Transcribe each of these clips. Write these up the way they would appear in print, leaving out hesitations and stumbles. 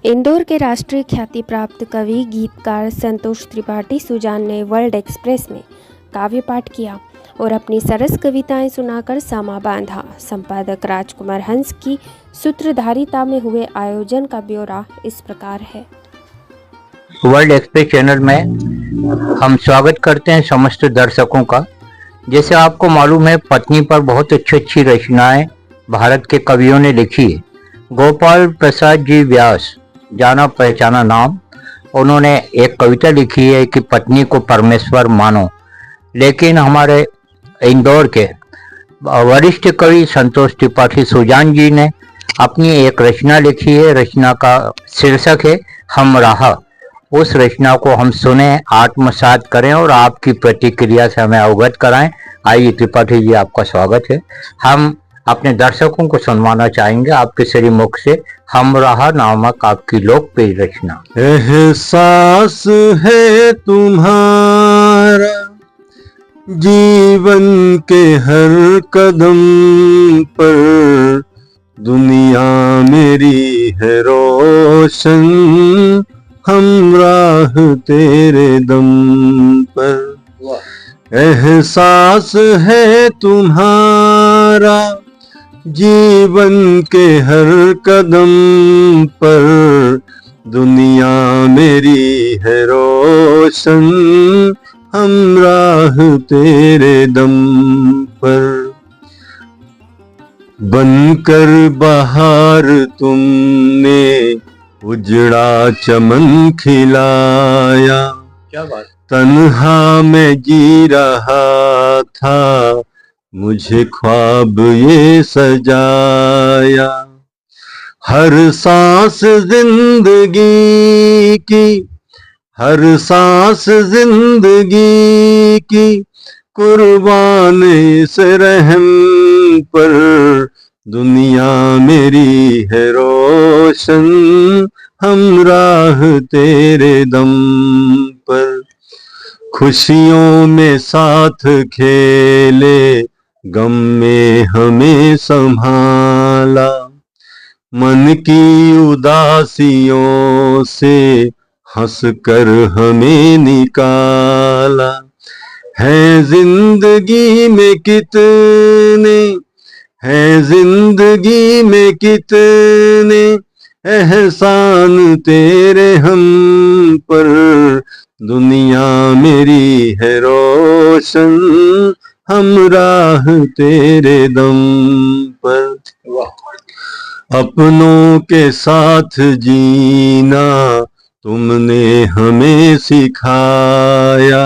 इंदौर के राष्ट्रीय ख्याति प्राप्त कवि गीतकार संतोष त्रिपाठी सुजान ने वर्ल्ड एक्सप्रेस में काव्य पाठ किया और अपनी सरस कविताएं सुनाकर सामा बांधा। संपादक राजकुमार हंस की सूत्रधारिता में हुए आयोजन का ब्यौरा इस प्रकार है। वर्ल्ड एक्सप्रेस चैनल में हम स्वागत करते हैं समस्त दर्शकों का। जैसे आपको मालूम है, पत्नी पर बहुत अच्छी रचनाएं भारत के कवियों ने लिखी है। गोपाल प्रसाद जी व्यास, जाना पहचाना नाम, उन्होंने एक कविता लिखी है कि पत्नी को परमेश्वर मानो। लेकिन हमारे इंदौर के वरिष्ठ कवि संतोष त्रिपाठी सुजान जी ने अपनी एक रचना लिखी है। रचना का शीर्षक है हम राह। उस रचना को हम सुने, आत्मसात करें और आपकी प्रतिक्रिया से हमें अवगत कराएं। आइए त्रिपाठी जी, आपका स्वागत है। हम अपने दर्शकों को सुनवाना चाहेंगे आपके श्रीमुख से हम राह नामक आपकी लोकप्रिय रचना। एहसास है तुम्हारा जीवन के हर कदम पर, दुनिया मेरी है रोशन, हम राह तेरे दम पर। एहसास है तुम्हारा जीवन के हर कदम पर, दुनिया मेरी है रोशन, हम राह तेरे दम पर। बनकर बहार तुमने उजड़ा चमन खिलाया, क्या बात। तन्हा मैं जी रहा था, मुझे ख्वाब ये सजाया। हर सांस जिंदगी की, हर सांस जिंदगी की कुर्बान इस रहम पर, दुनिया मेरी है रोशन, हम राह तेरे दम पर। खुशियों में साथ खेले, गम में हमें संभाला, मन की उदासियों से हंस कर हमें निकाला। है जिंदगी में कितने, है जिंदगी में कितने एहसान तेरे हम पर, दुनिया मेरी है रोशन, हम राह तेरे दम पर। अपनों के साथ जीना तुमने हमें सिखाया,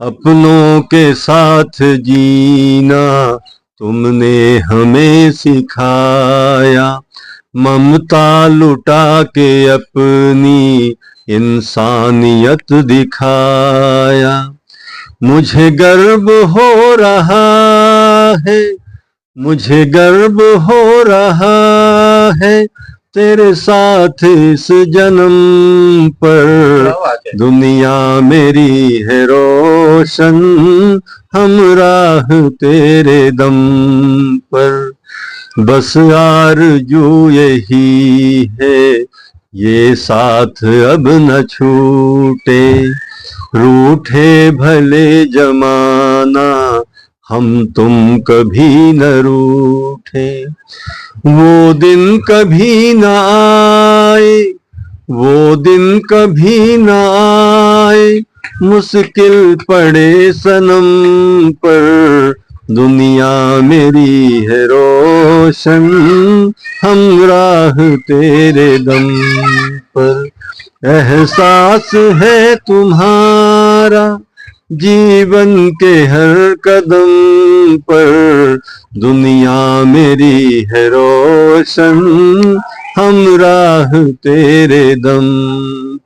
अपनों के साथ जीना तुमने हमें सिखाया। ममता लुटा के अपनी इंसानियत दिखाया। मुझे गर्व हो रहा है, मुझे गर्व हो रहा है तेरे साथ इस जन्म पर, दुनिया मेरी है रोशन, हम राह तेरे दम पर। बस आरज़ू यही है ये साथ अब न छूटे, रूठे भले जमाना हम तुम कभी न रूठे। वो दिन कभी न आए, वो दिन कभी न आए, मुश्किल पड़े सनम पर, दुनिया मेरी है रोशन, हम राह तेरे दम पर। एहसास है तुम्हारा जीवन के हर कदम पर, दुनिया मेरी है रोशन, हम राह तेरे दम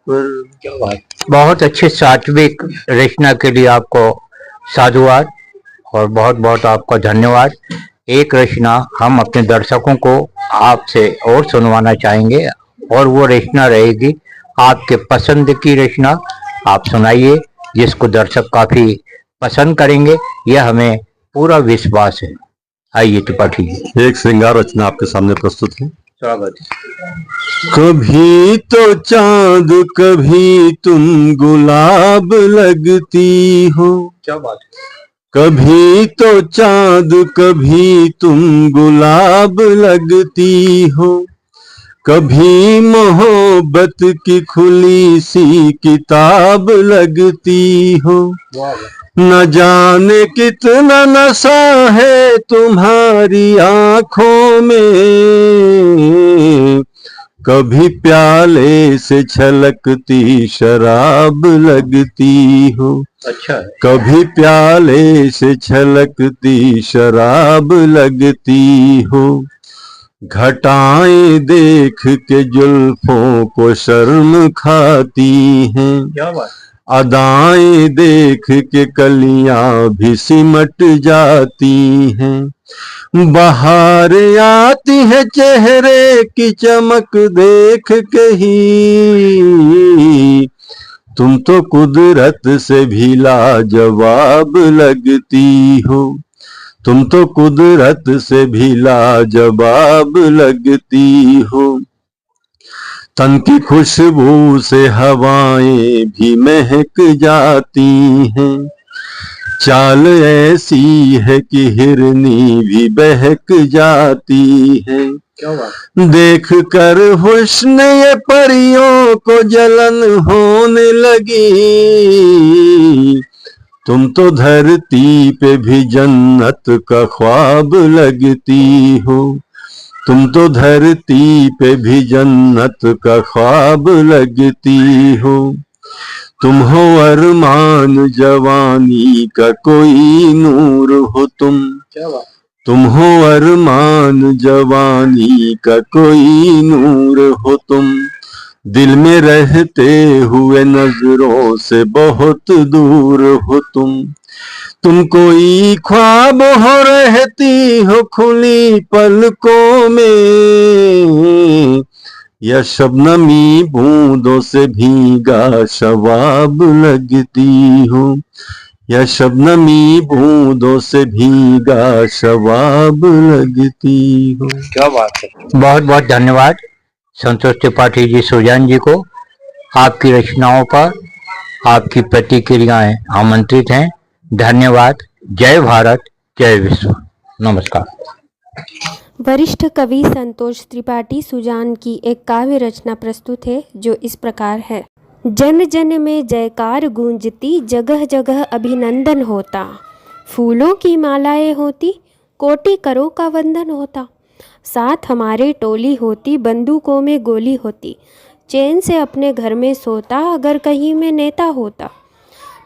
पर। क्या बात। बहुत अच्छे सात्विक रचना के लिए आपको साधुवाद और बहुत बहुत आपका धन्यवाद। एक रचना हम अपने दर्शकों को आपसे और सुनवाना चाहेंगे और वो रचना रहेगी आपके पसंद की रचना। आप सुनाइए, जिसको दर्शक काफी पसंद करेंगे, यह हमें पूरा विश्वास है। आइए त्रिपाठी जी। एक श्रृंगार रचना आपके सामने प्रस्तुत है। स्वागत। कभी तो चांद कभी तुम गुलाब लगती हो, क्या बात है। कभी तो चांद कभी तुम गुलाब लगती हो, कभी मोहब्बत की खुली सी किताब लगती हो। न जाने कितना नशा है तुम्हारी आंखों में, कभी प्याले से छलकती शराब लगती हो। अच्छा है। कभी प्याले से छलकती शराब लगती हो। घटाएं देख के जुल्फों को शर्म खाती हैं, क्या बात। अदाएं देख के कलियां भी सिमट जाती हैं। बाहर आती है चेहरे की चमक देख के ही, तुम तो कुदरत से भी लाजवाब लगती हो। तुम तो कुदरत से भी लाजवाब लगती हो। तन की खुशबू से हवाएं भी महक जाती हैं, चाल ऐसी है कि हिरनी भी बहक जाती है। क्या बात। देख कर हुस्न ये परियों को जलन होने लगी, तुम तो धरती पे भी जन्नत का ख्वाब लगती हो। तुम तो धरती पे भी जन्नत का ख्वाब लगती हो। तुम हो अरमान जवानी का कोई नूर हो तुम। क्या बात। तुम हो अरमान जवानी का कोई नूर हो तुम। दिल में रहते हुए नजरों से बहुत दूर हो तुम कोई ख्वाब हो रहती हो खुली पलकों में, या शबनमी बूंदों से भीगा शवाब लगती हो। या शबनमी बूंदों से भीगा शवाब लगती हो। क्या बात है। बहुत बहुत धन्यवाद संतोष त्रिपाठी जी सुजान जी को। आपकी रचनाओं पर आपकी प्रतिक्रियाएं आमंत्रित हैं। धन्यवाद। जय भारत, जय विश्व। नमस्कार। वरिष्ठ कवि संतोष त्रिपाठी सुजान की एक काव्य रचना प्रस्तुत है जो इस प्रकार है। जन जन में जयकार गूंजती, जगह जगह अभिनंदन होता, फूलों की मालाएं होती, कोटि करों का वंदन होता, साथ हमारे टोली होती, बंदूकों में गोली होती, चैन से अपने घर में सोता अगर कहीं में नेता होता,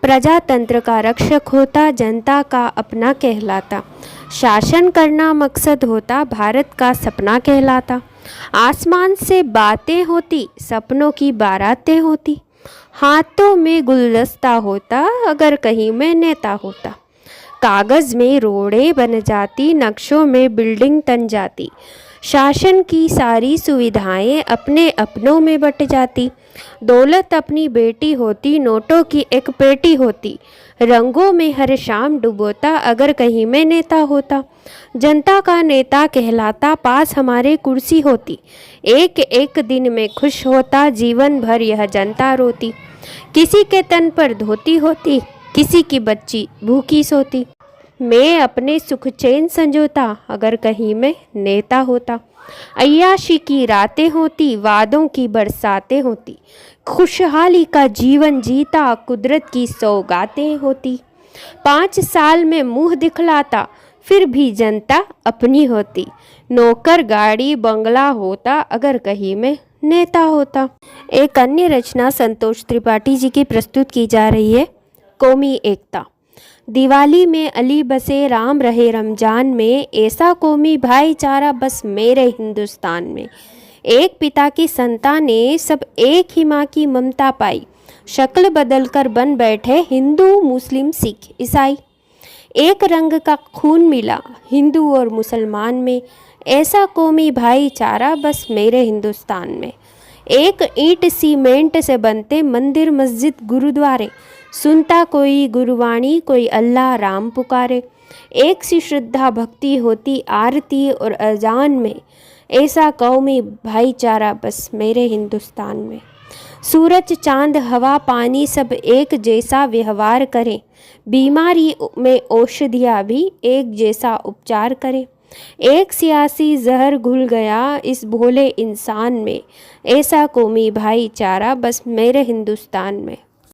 प्रजातंत्र का रक्षक होता, जनता का अपना कहलाता, शासन करना मकसद होता, भारत का सपना कहलाता, आसमान से बातें होती, सपनों की बारातें होती, हाथों में गुलदस्ता होता अगर कहीं में नेता होता, कागज़ में रोड़े बन जाती, नक्शों में बिल्डिंग तन जाती, शासन की सारी सुविधाएं अपने अपनों में बट जाती, दौलत अपनी बेटी होती, नोटों की एक पेटी होती, रंगों में हर शाम डुबोता अगर कहीं में नेता होता, जनता का नेता कहलाता, पास हमारे कुर्सी होती, एक एक दिन में खुश होता, जीवन भर यह जनता रोती, किसी के तन पर धोती होती, किसी की बच्ची भूखी सोती, मैं अपने सुख चैन संजोता अगर कहीं में नेता होता, अय्याशी की रातें होती, वादों की बरसातें होती, खुशहाली का जीवन जीता, कुदरत की सौगातें होती, 5 साल में मुंह दिखलाता, फिर भी जनता अपनी होती, नौकर गाड़ी बंगला होता अगर कहीं में नेता होता। एक अन्य रचना संतोष त्रिपाठी जी की प्रस्तुत की जा रही है, कौमी एकता। दिवाली में अली बसे, राम रहे रमजान में, ऐसा कौमी भाईचारा बस मेरे हिंदुस्तान में, एक पिता की संतानें सब एक ही माँ की ममता पाई, शक्ल बदलकर बन बैठे हिंदू मुस्लिम सिख ईसाई, एक रंग का खून मिला हिंदू और मुसलमान में, ऐसा कौमी भाईचारा बस मेरे हिंदुस्तान में, एक ईंट सीमेंट से बनते मंदिर मस्जिद गुरुद्वारे, सुनता कोई गुरुवाणी कोई अल्लाह राम पुकारे, एक सी श्रद्धा भक्ति होती आरती और अजान में, ऐसा कौमी भाईचारा बस मेरे हिंदुस्तान में। सूरज चांद हवा पानी सब एक जैसा व्यवहार करें, बीमारी में औषधियाँ भी एक जैसा उपचार करें। एक सियासी जहर घुल गया इस भोले इंसान में, ऐसा कौमी भाईचारा बस मेरे हिंदुस्तान में।